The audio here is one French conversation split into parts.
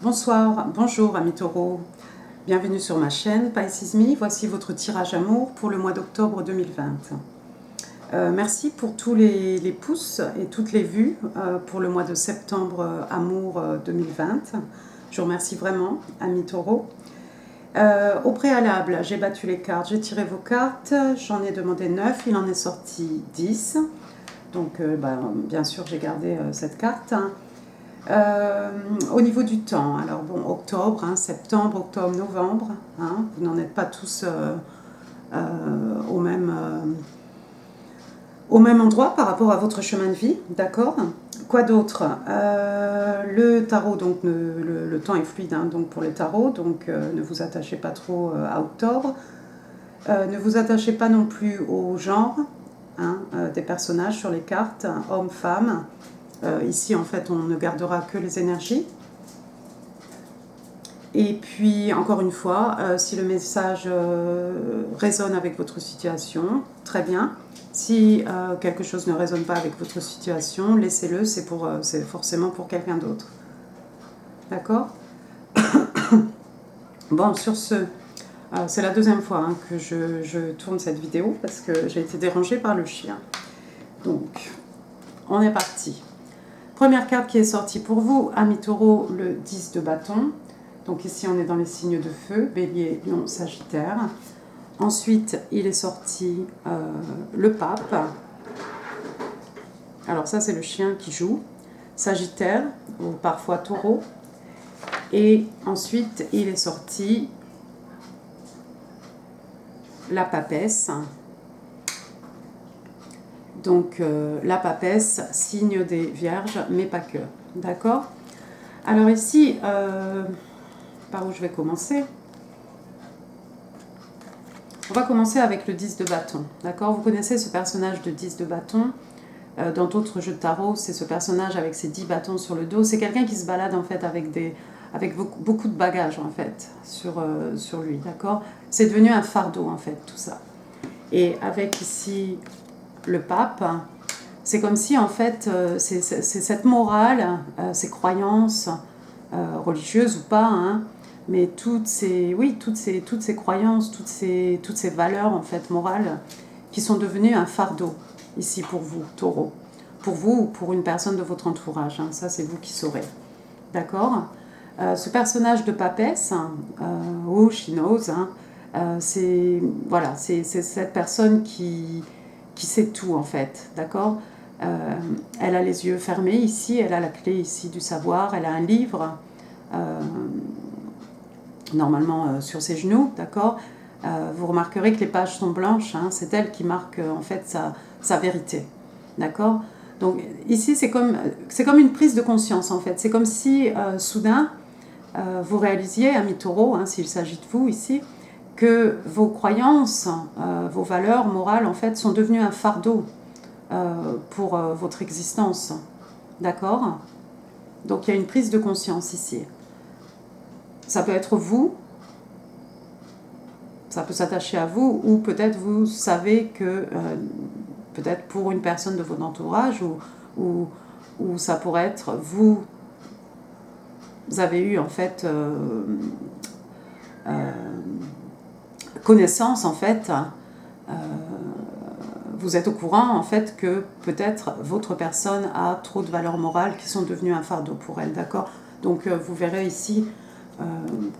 Bonsoir, bonjour amis taureaux, bienvenue sur ma chaîne Pisces Me. Voici votre tirage amour pour le mois d'octobre 2020. Merci pour tous les pouces et toutes les vues pour le mois de septembre amour 2020. Je vous remercie vraiment amis taureaux. Au préalable, j'ai battu les cartes, j'ai tiré vos cartes, j'en ai demandé 9, il en est sorti 10. Donc bien sûr j'ai gardé cette carte. Au niveau du temps, alors bon, octobre, septembre, octobre, novembre, vous n'en êtes pas tous au même endroit par rapport à votre chemin de vie, d'accord? Quoi d'autre? Le tarot, donc le temps est fluide donc pour les tarots, donc ne vous attachez pas trop à octobre. Ne vous attachez pas non plus au genre des personnages sur les cartes, hommes, femmes. Ici, en fait, on ne gardera que les énergies. Et puis, encore une fois, si le message résonne avec votre situation, très bien. Si quelque chose ne résonne pas avec votre situation, laissez-le, c'est forcément pour quelqu'un d'autre. D'accord? Bon, sur ce, c'est la deuxième fois que je tourne cette vidéo parce que j'ai été dérangée par le chien. Donc, on est parti. Première carte qui est sortie pour vous, amis taureaux, le 10 de bâton. Donc ici, on est dans les signes de feu, bélier, lion, sagittaire. Ensuite, il est sorti le pape. Alors ça, c'est le chien qui joue. Sagittaire, ou parfois taureau. Et ensuite, il est sorti la papesse. Donc la papesse, signe des vierges, mais pas que. D'accord? Alors ici, par où je vais commencer? On va commencer avec le 10 de bâton. D'accord? Vous connaissez ce personnage de 10 de bâton. Dans d'autres jeux de tarot, c'est ce personnage avec ses 10 bâtons sur le dos. C'est quelqu'un qui se balade en fait avec beaucoup de bagages en fait sur lui. D'accord? C'est devenu un fardeau en fait, tout ça. Et avec ici le pape, c'est comme si en fait c'est cette morale, ces croyances religieuses ou pas, mais toutes ces croyances, toutes ces valeurs en fait morales qui sont devenues un fardeau ici pour vous, taureau, pour vous ou pour une personne de votre entourage, ça c'est vous qui saurez, d'accord? Ce personnage de papesse, ou chinoise, c'est cette personne qui sait tout en fait, d'accord? Elle a les yeux fermés ici, elle a la clé ici du savoir, elle a un livre normalement sur ses genoux, d'accord? Vous remarquerez que les pages sont blanches, c'est elle qui marque en fait sa vérité, d'accord? Donc ici c'est comme une prise de conscience en fait, c'est comme si soudain vous réalisiez, amis taureaux, s'il s'agit de vous ici, que vos croyances, vos valeurs morales en fait sont devenues un fardeau pour votre existence, d'accord? Donc il y a une prise de conscience ici. Ça peut être vous, ça peut s'attacher à vous, ou peut-être vous savez que, peut-être pour une personne de votre entourage, ou ça pourrait être vous avez eu en fait connaissance en fait, vous êtes au courant en fait que peut-être votre personne a trop de valeurs morales qui sont devenues un fardeau pour elle, d'accord? Donc vous verrez ici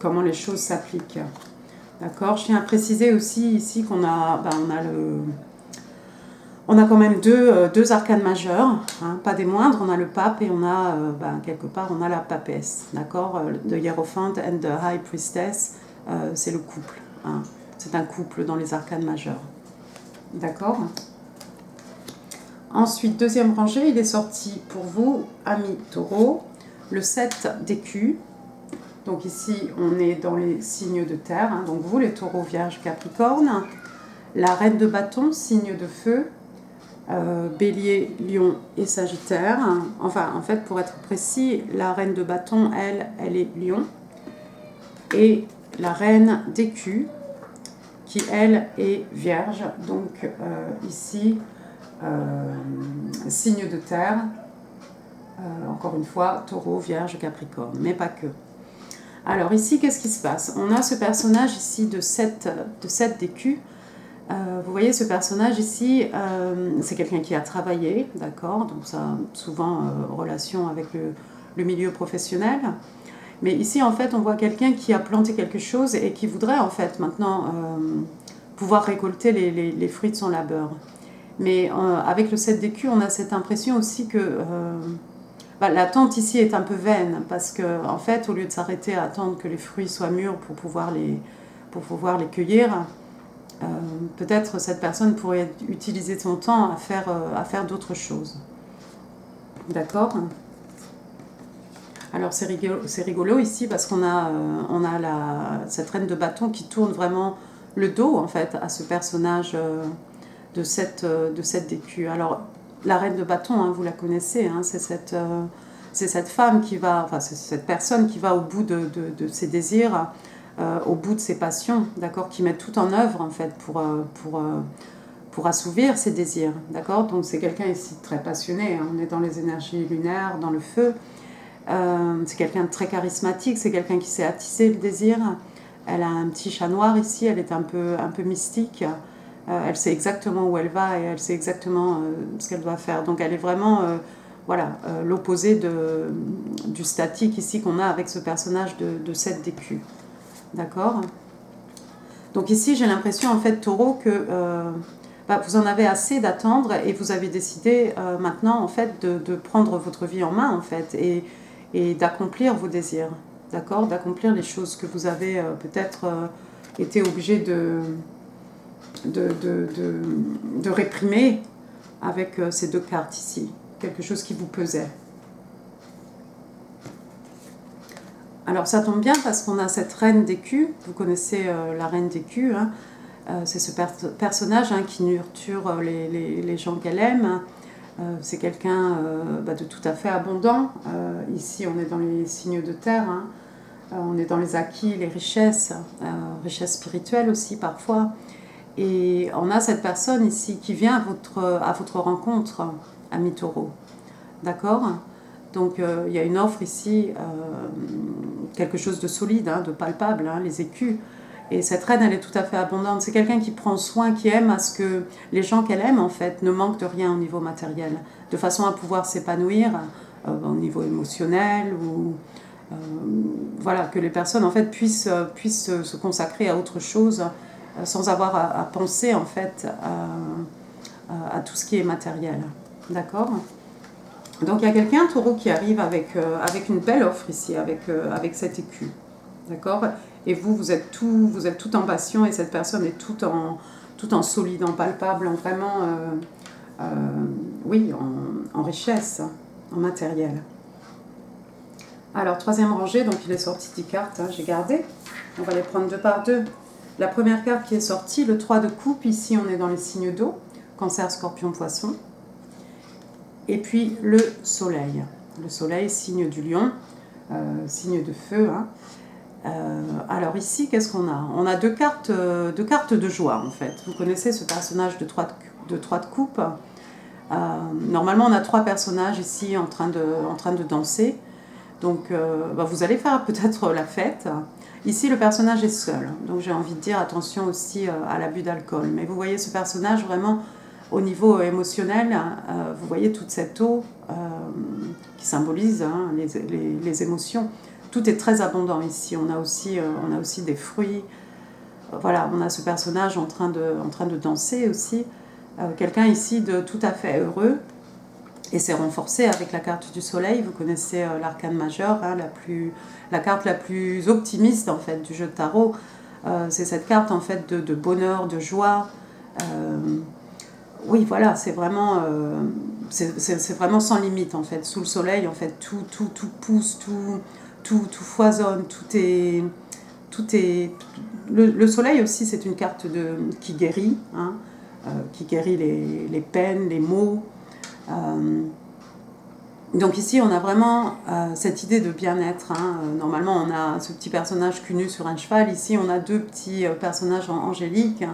comment les choses s'appliquent, d'accord? Je tiens à préciser aussi ici qu'on a, on a quand même deux arcanes majeures, pas des moindres. On a le pape et on a, quelque part, on a la papesse, d'accord? The Hierophant and the High Priestess, c'est le couple, c'est un couple dans les arcanes majeures, d'accord? Ensuite, deuxième rangée, il est sorti pour vous, amis taureaux, le 7 d'écus. Donc ici, on est dans les signes de terre, donc vous, les taureaux, vierges, capricorne. La reine de bâton, signe de feu. Bélier, lion et sagittaire. Enfin, en fait, pour être précis, la reine de bâton, elle est lion. Et la reine d'écus, qui, elle, est vierge. Donc, ici, signe de terre. Encore une fois, taureau, vierge, capricorne, mais pas que. Alors ici, qu'est-ce qui se passe? On a ce personnage ici de 7 d'écus. Vous voyez ce personnage ici, c'est quelqu'un qui a travaillé, d'accord? Donc ça a souvent relation avec le milieu professionnel. Mais ici, en fait, on voit quelqu'un qui a planté quelque chose et qui voudrait, en fait, maintenant pouvoir récolter les fruits de son labeur. Mais avec le 7 d'écus, on a cette impression aussi que l'attente ici est un peu vaine, parce que, en fait, au lieu de s'arrêter à attendre que les fruits soient mûrs pour pouvoir les cueillir, peut-être cette personne pourrait utiliser son temps à faire d'autres choses. D'accord? Alors c'est rigolo ici parce qu'on a, cette reine de bâton qui tourne vraiment le dos en fait à ce personnage de cette d'écu. Alors la reine de bâton, hein, vous la connaissez, hein, c'est cette femme qui va, enfin c'est cette personne qui va au bout de ses désirs, au bout de ses passions, d'accord, qui met tout en œuvre en fait pour assouvir ses désirs, d'accord. Donc c'est quelqu'un ici de très passionné, hein, on est dans les énergies lunaires, dans le feu. C'est quelqu'un de très charismatique, c'est quelqu'un qui sait attiser le désir. Elle a un petit chat noir ici, elle est un peu mystique. Elle sait exactement où elle va et elle sait exactement ce qu'elle doit faire. Donc elle est vraiment l'opposé du statique ici qu'on a avec ce personnage de 7 d'écus. D'accord? Donc ici j'ai l'impression en fait Taureau que vous en avez assez d'attendre et vous avez décidé maintenant en fait de prendre votre vie en main en fait et d'accomplir vos désirs, d'accord, d'accomplir les choses que vous avez peut-être été obligé de réprimer avec ces deux cartes ici, quelque chose qui vous pesait. Alors ça tombe bien parce qu'on a cette reine d'écus, vous connaissez la reine d'écus, hein, c'est ce personnage hein, qui nurture les gens qu'elle aime. C'est quelqu'un de tout à fait abondant. Ici, on est dans les signes de terre. Hein. On est dans les acquis, les richesses, richesses spirituelles aussi parfois. Et on a cette personne ici qui vient à votre rencontre, ami Taureau. D'accord? Donc, il y a une offre ici, quelque chose de solide, hein, de palpable, hein, les écus. Et cette reine, elle est tout à fait abondante. C'est quelqu'un qui prend soin, qui aime à ce que les gens qu'elle aime, en fait, ne manquent de rien au niveau matériel, de façon à pouvoir s'épanouir au niveau émotionnel, ou que les personnes, en fait, puissent se consacrer à autre chose sans avoir à penser, en fait, à tout ce qui est matériel. D'accord ? Donc, il y a quelqu'un, Taureau, qui arrive avec une belle offre ici, avec cet écu. D'accord ? Et vous êtes tout en passion et cette personne est tout en solide, en palpable, en vraiment, en richesse, en matériel. Alors, troisième rangée, donc il est sorti 10 cartes, hein, j'ai gardé. On va les prendre deux par deux. La première carte qui est sortie, le 3 de coupe, ici on est dans les signes d'eau, Cancer, Scorpion, Poisson. Et puis le soleil. Le soleil, signe du lion, signe de feu, hein. Alors ici, qu'est-ce qu'on a? On a deux cartes de joie en fait. Vous connaissez ce personnage de 3 de coupe. Normalement, on a 3 personnages ici en train de danser. Donc, vous allez faire peut-être la fête. Ici, le personnage est seul. Donc, j'ai envie de dire attention aussi à l'abus d'alcool. Mais vous voyez ce personnage vraiment au niveau émotionnel. Vous voyez toute cette eau qui symbolise hein, les émotions. Tout est très abondant ici. On a aussi des fruits. Voilà, on a ce personnage en train de danser aussi. Quelqu'un ici de tout à fait heureux. Et c'est renforcé avec la carte du soleil. Vous connaissez l'arcane majeur, hein, la carte la plus optimiste en fait du jeu de tarot. C'est cette carte en fait de bonheur, de joie. Oui, voilà, c'est vraiment sans limite en fait. Sous le soleil, en fait, tout pousse, tout foisonne, tout est. Le soleil aussi, c'est une carte qui guérit, hein, qui guérit les peines, les maux. Donc ici, on a vraiment cette idée de bien-être. Hein. Normalement, on a ce petit personnage cul nu sur un cheval. Ici, on a 2 petits personnages angéliques,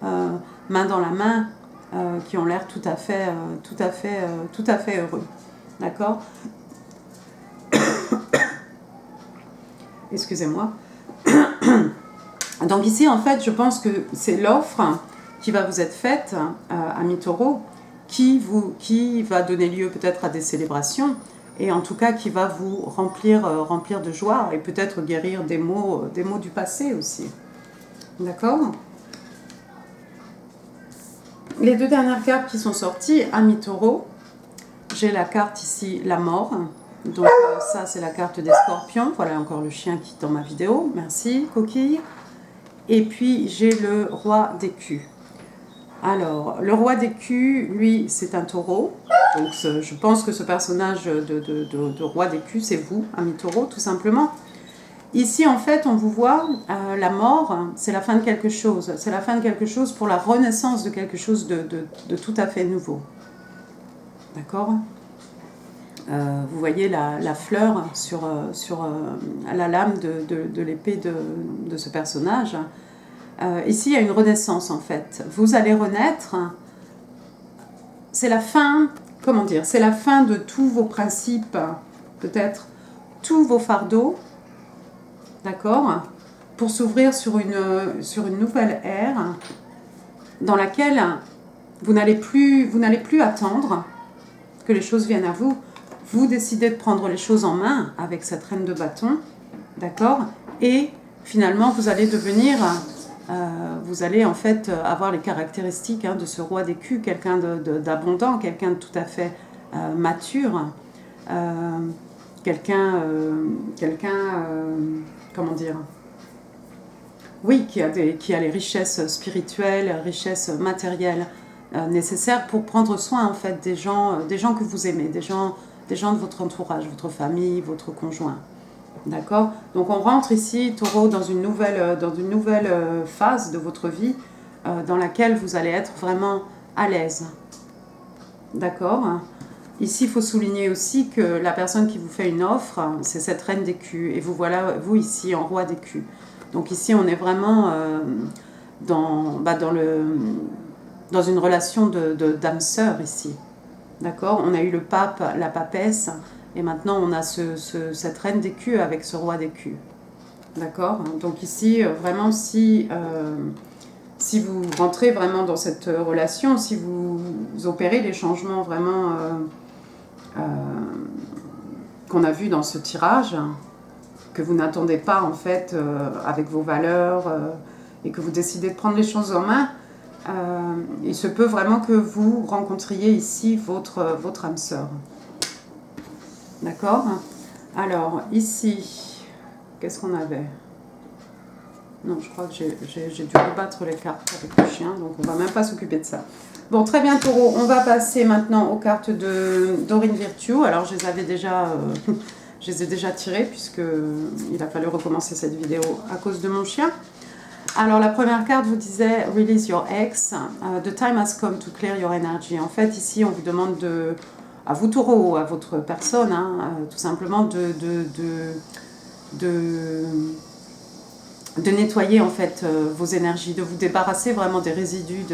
main dans la main, qui ont l'air tout à fait heureux. D'accord ? Excusez-moi. Donc ici, en fait, je pense que c'est l'offre qui va vous être faite, amis taureaux, qui va donner lieu peut-être à des célébrations, et en tout cas qui va vous remplir de joie, et peut-être guérir des maux du passé aussi. D'accord? Les deux dernières cartes qui sont sorties, amis taureaux, j'ai la carte ici, la mort. Donc ça, c'est la carte des scorpions. Voilà encore le chien qui est dans ma vidéo. Merci, coquille. Et puis, j'ai le roi d'écus. Alors, le roi d'écus, lui, c'est un taureau. Donc, je pense que ce personnage de roi d'écus, c'est vous, ami taureau, tout simplement. Ici, en fait, on vous voit, la mort, c'est la fin de quelque chose. C'est la fin de quelque chose pour la renaissance de quelque chose de tout à fait nouveau. D'accord ? Vous voyez la fleur sur la lame de l'épée de ce personnage. Ici, il y a une renaissance, en fait. Vous allez renaître. C'est la fin, comment dire, c'est la fin de tous vos principes, peut-être tous vos fardeaux, d'accord, pour s'ouvrir sur une nouvelle ère dans laquelle vous n'allez plus attendre que les choses viennent à vous. Vous décidez de prendre les choses en main avec cette reine de bâton, d'accord, et finalement vous allez devenir, vous allez en fait avoir les caractéristiques de ce roi d'écus, quelqu'un d'abondant, quelqu'un de tout à fait mature, comment dire, oui, qui a les richesses spirituelles, richesses matérielles nécessaires pour prendre soin en fait des gens que vous aimez, des gens de votre entourage, votre famille, votre conjoint. D'accord? Donc on rentre ici, taureau, dans une nouvelle phase de votre vie dans laquelle vous allez être vraiment à l'aise. D'accord? Ici, il faut souligner aussi que la personne qui vous fait une offre, c'est cette reine d'écus. Et vous voilà, vous ici, en roi d'écus. Donc ici, on est vraiment dans une relation d'âme-sœur ici. D'accord? On a eu le pape, la papesse, et maintenant on a cette reine d'écus avec ce roi d'écus. D'accord? Donc ici, vraiment, si vous rentrez vraiment dans cette relation, si vous opérez les changements vraiment qu'on a vus dans ce tirage, que vous n'attendez pas en fait avec vos valeurs et que vous décidez de prendre les choses en main, il se peut vraiment que vous rencontriez ici votre âme sœur. D'accord? Alors, ici, qu'est-ce qu'on avait? Non, je crois que j'ai dû rebattre les cartes avec le chien, donc on ne va même pas s'occuper de ça. Bon, très bien, taureau. On va passer maintenant aux cartes de Dorine Virtue. Alors, je les ai déjà tirées, puisqu'il a fallu recommencer cette vidéo à cause de mon chien. Alors, la première carte vous disait « Release your ex. The time has come to clear your energy ». En fait, ici, on vous demande à vous taureau, à votre personne, tout simplement de nettoyer en fait vos énergies, de vous débarrasser vraiment des résidus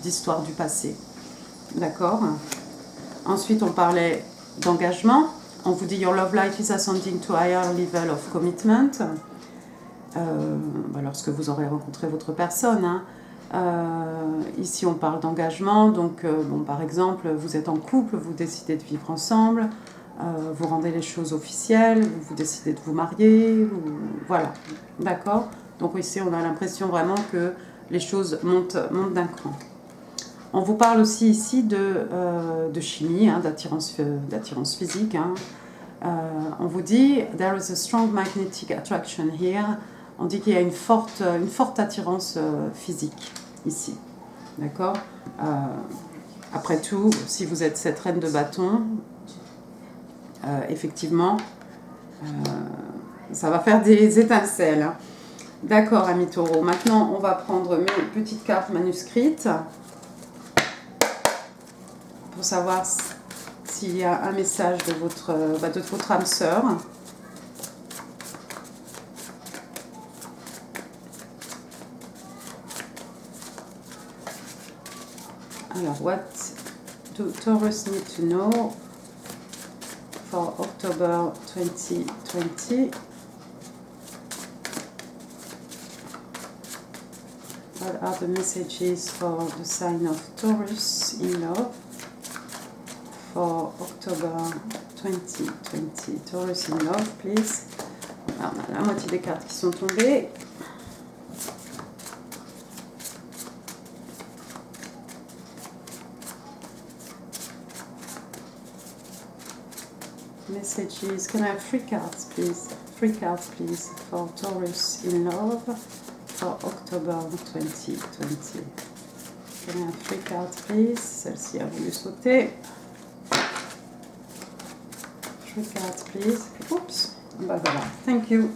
d'histoire du passé. D'accord? Ensuite, on parlait d'engagement. On vous dit « Your love life is ascending to a higher level of commitment ». Lorsque vous aurez rencontré votre personne. Ici, on parle d'engagement. Donc, par exemple, vous êtes en couple, vous décidez de vivre ensemble, vous rendez les choses officielles, vous décidez de vous marier, voilà. D'accord? Donc ici, on a l'impression vraiment que les choses montent d'un cran. On vous parle aussi ici de chimie, d'attirance physique. On vous dit « There is a strong magnetic attraction here ». On dit qu'il y a une forte attirance physique ici. D'accord? Après tout, si vous êtes cette reine de bâton, effectivement, ça va faire des étincelles. D'accord, amis taureaux. Maintenant, on va prendre mes petites cartes manuscrites pour savoir s'il y a un message de votre âme sœur. Alors, what do Taurus need to know for October 2020? What are the messages for the sign of Taurus in love for October 2020? Taurus in love, please. Voilà, on a la moitié des cartes qui sont tombées. Messages. Can I have 3 cards, please? 3 cards, please, for Taurus in love for October 2020. Can I have 3 cards, please? Celle-ci a voulu sauter. 3 cards, please. Oups. Bah voilà. Thank you.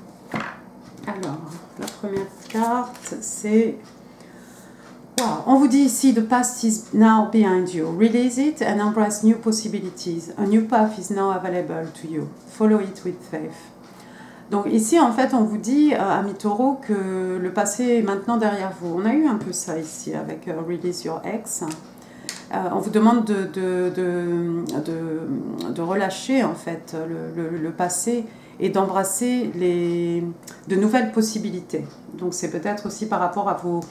Alors, la première carte, c'est... Wow. On vous dit ici, the past is now behind you. Release it and embrace new possibilities. A new path is now available to you. Follow it with faith. Donc ici, en fait, on vous dit, amis taureaux, que le passé est maintenant derrière vous. On a eu un peu ça ici avec Release Your Ex. On vous demande de relâcher, en fait, le passé et d'embrasser de nouvelles possibilités. Donc c'est peut-être aussi par rapport à vos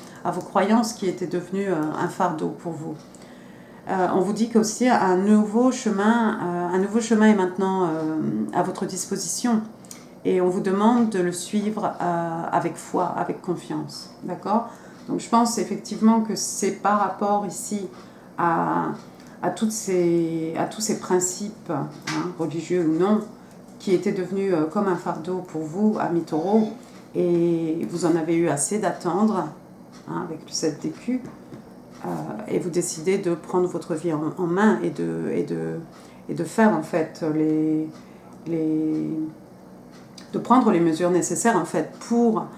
croyances qui étaient devenues un fardeau pour vous. On vous dit qu'aussi un nouveau chemin est maintenant à votre disposition. Et on vous demande de le suivre avec foi, avec confiance. D'accord? Donc je pense effectivement que c'est par rapport ici à tous ces principes, hein, religieux ou non, qui étaient devenus comme un fardeau pour vous, amis taureaux, et vous en avez eu assez d'attendre, hein, avec le 7 d'écus, et vous décidez de prendre votre vie en main et de faire en fait de prendre les mesures nécessaires en fait pour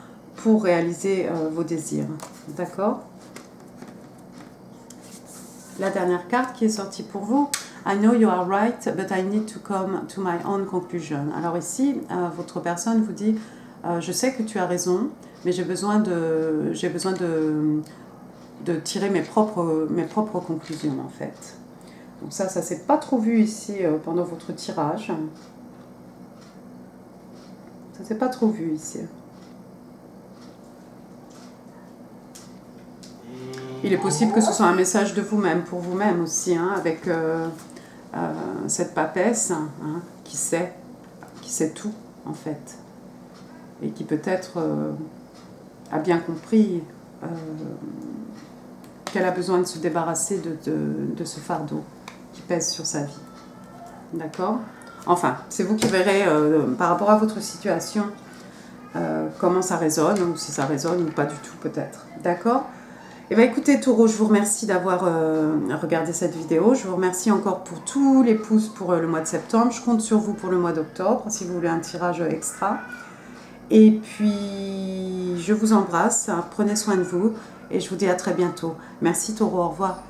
réaliser vos désirs. D'accord? La dernière carte qui est sortie pour vous, I know you are right, but I need to come to my own conclusion. Alors ici, votre personne vous dit, je sais que tu as raison, mais j'ai besoin de tirer mes propres conclusions en fait. Donc ça s'est pas trop vu ici pendant votre tirage. Ça s'est pas trop vu ici. Il est possible que ce soit un message de vous-même, pour vous-même aussi, hein, avec cette papesse, hein, qui sait tout en fait, et qui peut-être a bien compris qu'elle a besoin de se débarrasser de ce fardeau qui pèse sur sa vie. D'accord ? Enfin, c'est vous qui verrez par rapport à votre situation comment ça résonne, ou si ça résonne ou pas du tout peut-être. D'accord ? Eh bien écoutez Taureau, je vous remercie d'avoir regardé cette vidéo. Je vous remercie encore pour tous les pouces pour le mois de septembre. Je compte sur vous pour le mois d'octobre, si vous voulez un tirage extra. Et puis, je vous embrasse, prenez soin de vous et je vous dis à très bientôt. Merci Taureau, au revoir.